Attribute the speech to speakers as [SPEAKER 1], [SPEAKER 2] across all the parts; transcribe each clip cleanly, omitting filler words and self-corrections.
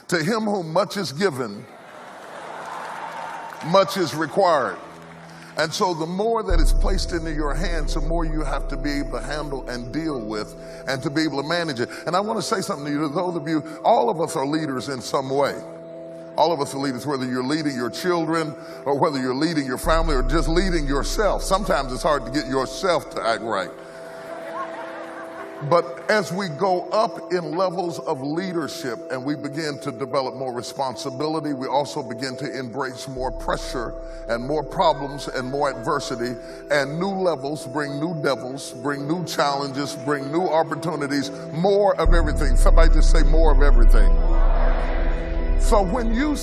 [SPEAKER 1] To him whom much is given, much is required. And so the more that is placed into your hands, the more you have to be able to handle and deal with and to be able to manage it. And I want to say something to you, to those of you, all of us are leaders in some way. All of us are leaders, whether you're leading your children or whether you're leading your family or just leading yourself. Sometimes it's hard to get yourself to act right. But as we go up in levels of leadership and we begin to develop more responsibility, we also begin to embrace more pressure and more problems and more adversity, and new levels bring new devils, bring new challenges, bring new opportunities, more of everything. Somebody just say more of everything. So when you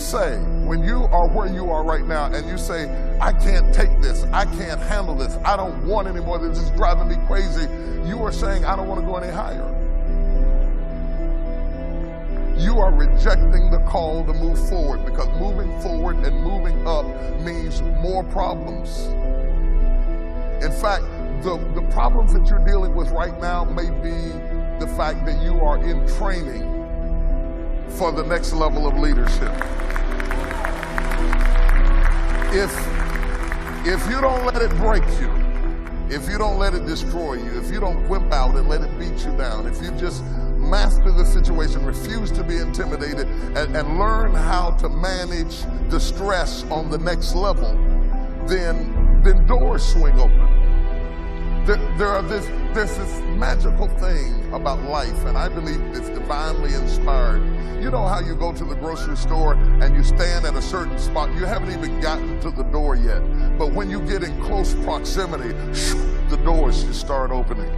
[SPEAKER 1] are where you are right now and you say, I can't take this, I can't handle this, I don't want any more, this is driving me crazy, you are saying, I don't want to go any higher. You are rejecting the call to move forward, because moving forward and moving up means more problems. In fact, the problems that you're dealing with right now may be the fact that you are in training for the next level of leadership. If you don't let it break you, if you don't let it destroy you, if you don't whip out and let it beat you down, if you just master the situation, refuse to be intimidated, and learn how to manage the stress on the next level, then doors swing open. There's this magical thing about life, and I believe it's divinely inspired. You know how you go to the grocery store and you stand at a certain spot, you haven't even gotten to the door yet, but when you get in close proximity, the doors just start opening.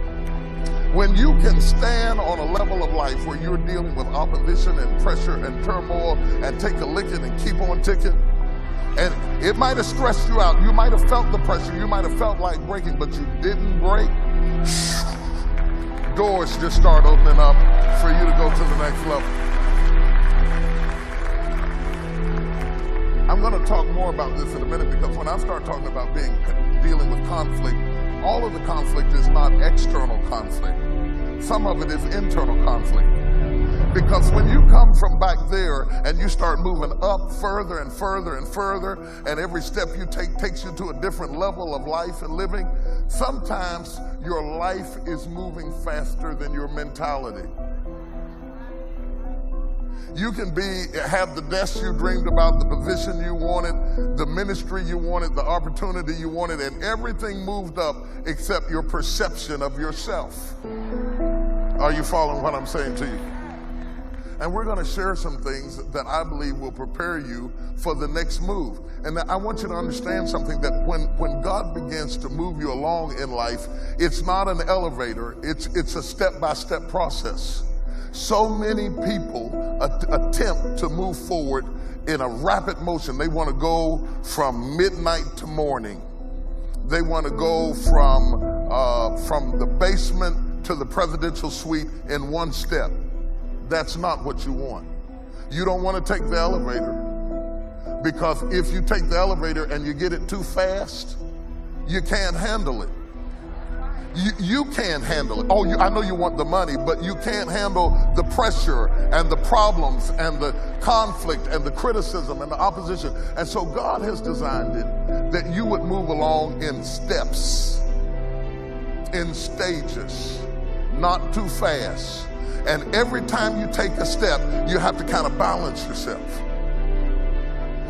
[SPEAKER 1] When you can stand on a level of life where you're dealing with opposition and pressure and turmoil and take a licking and keep on ticking, and it might have stressed you out, you might have felt the pressure, you might have felt like breaking, but you didn't break, doors just start opening up for you to go to the next level. I'm going to talk more about this in a minute, because when I start talking about dealing with conflict, all of the conflict is not external conflict. Some of it is internal conflict. Because when you come from back there and you start moving up further and further and further, and every step you take takes you to a different level of life and living, sometimes your life is moving faster than your mentality. You can have the desk you dreamed about, the position you wanted, the ministry you wanted, the opportunity you wanted, and everything moved up except your perception of yourself. Are you following what I'm saying to you? And we're going to share some things that I believe will prepare you for the next move. And I want you to understand something, that when God begins to move you along in life, it's not an elevator, it's a step-by-step process. So many people attempt to move forward in a rapid motion. They want to go from midnight to morning. They want to go from the basement to the presidential suite in one step. That's not what you want. You don't want to take the elevator, because if you take the elevator and you get it too fast, you can't handle it. You can't handle it. Oh, I know you want the money, but you can't handle the pressure and the problems and the conflict and the criticism and the opposition. And so God has designed it that you would move along in steps, in stages, not too fast. And every time you take a step, you have to kind of balance yourself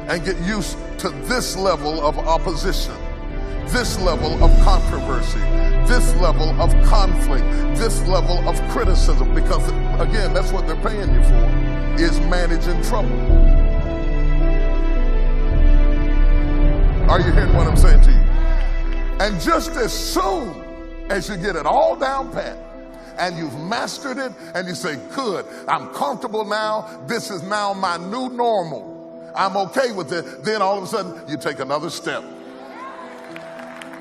[SPEAKER 1] and get used to this level of opposition, this level of controversy, this level of conflict, this level of criticism, because again, that's what they're paying you for, is managing trouble. Are you hearing what I'm saying to you? And just as soon as you get it all down pat, and you've mastered it, and you say, good, I'm comfortable now, this is now my new normal, I'm okay with it, then all of a sudden you take another step.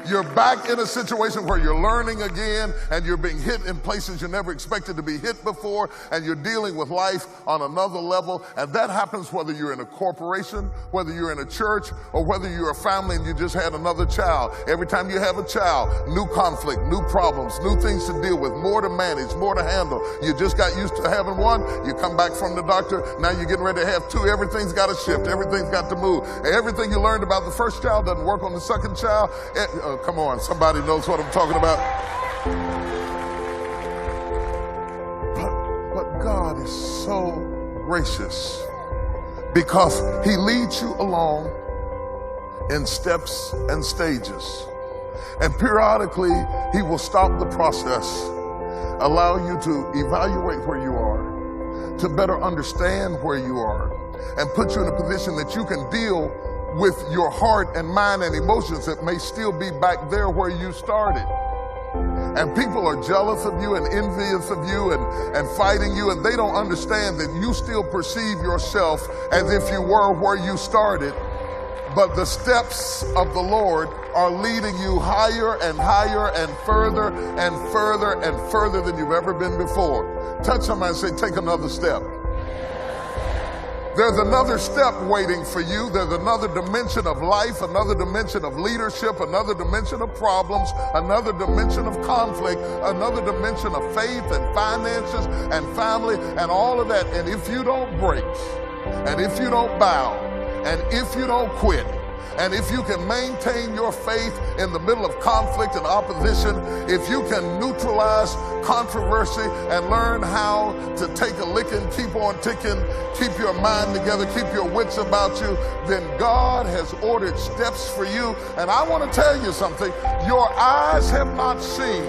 [SPEAKER 1] You're back in a situation where you're learning again and you're being hit in places you never expected to be hit before, and you're dealing with life on another level. And that happens whether you're in a corporation, whether you're in a church, or whether you're a family and you just had another child. Every time you have a child, new conflict, new problems, new things to deal with, more to manage, more to handle. You just got used to having one. You come back from the doctor. Now you're getting ready to have two. Everything's got to shift. Everything's got to move. Everything you learned about the first child doesn't work on the second child. Come on, somebody knows what I'm talking about. But God is so gracious because He leads you along in steps and stages. And periodically, He will stop the process, allow you to evaluate where you are, to better understand where you are, and put you in a position that you can deal with your heart and mind and emotions that may still be back there where you started. And people are jealous of you and envious of you and fighting you, and they don't understand that you still perceive yourself as if you were where you started. But the steps of the Lord are leading you higher and higher and further and further and further than you've ever been before. Touch somebody and say, take another step. There's another step waiting for you. There's another dimension of life, another dimension of leadership, another dimension of problems, another dimension of conflict, another dimension of faith and finances and family and all of that. And if you don't break, and if you don't bow, and if you don't quit, and if you can maintain your faith in the middle of conflict and opposition, if you can neutralize controversy and learn how to take a licking, keep on ticking, keep your mind together, keep your wits about you, then God has ordered steps for you. And I want to tell you something. Your eyes have not seen,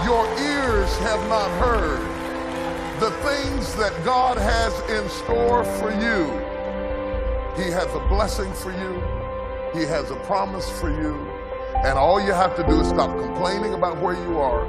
[SPEAKER 1] your ears have not heard the things that God has in store for you. He has a blessing for you. He has a promise for you. And all you have to do is stop complaining about where you are.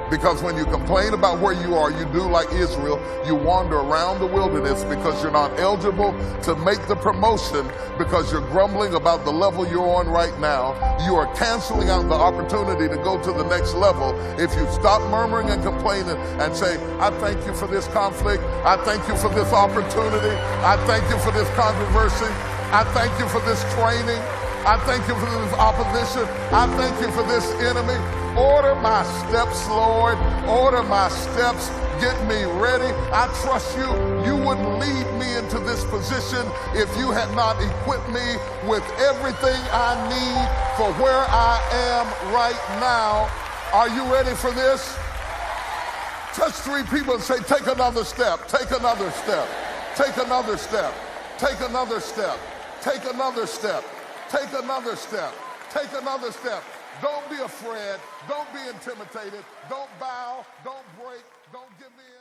[SPEAKER 1] Because when you complain about where you are, you do like Israel. You wander around the wilderness because you're not eligible to make the promotion because you're grumbling about the level you're on right now. You are canceling out the opportunity to go to the next level if you stop murmuring and complaining and say, I thank you for this conflict. I thank you for this opportunity. I thank you for this controversy. I thank you for this training. I thank you for this opposition. I thank you for this enemy. Order my steps, Lord. Order my steps. Get me ready. I trust you. You wouldn't lead me into this position if you had not equipped me with everything I need for where I am right now. Are you ready for this? Touch three people and say, take another step. Take another step. Take another step. Take another step. Take another step. Take another step. Take another step. Don't be afraid. Don't be intimidated. Don't bow. Don't break. Don't give in.